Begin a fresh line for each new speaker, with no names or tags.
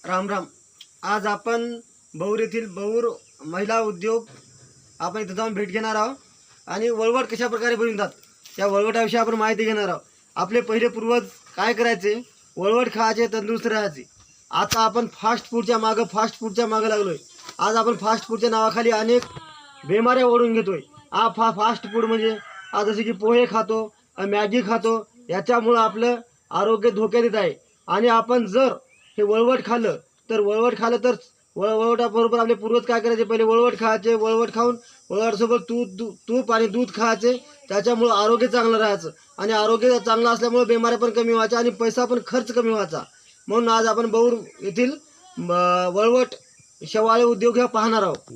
राम राम। आज आपण बौर येथील बौर महिला उद्योग आपण इथं जाऊन भेट घेणार आहोत आणि वळवट कशा प्रकारे बनवतात त्या वळवटाविषयी आपण माहिती घेणार आहोत। आपले पहिले पूर्वज काय करायचे, वळवट खायचे, तंदुरुस्त राहायचे। आता आपण फास्ट फूडच्या मागं लागलोय। आज आपण फास्ट फूडच्या नावाखाली अनेक बेमाऱ्या ओढून घेतोय। फास्ट फूड म्हणजे आज जसे की पोहे खातो, मॅगी खातो, याच्यामुळं आपलं आरोग्य धोक्यात येत आहे। आणि आपण जर हे वळवट खाल्लं तर वळवटाबरोबर आपले पूर्वज काय करायचे, पहिले वळवट खायचे, वळवट खाऊन वळवटासोबत तूप आणि दूध खायचे। त्याच्यामुळं आरोग्य चांगलं राहायचं आणि आरोग्य चांगलं असल्यामुळे बेमाऱ्या पण कमी व्हायच्या आणि पैसा पण खर्च कमी व्हायचा। म्हणून आज आपण बौर येथील वळवट शेवाळे उद्योग हे पाहणार आहोत।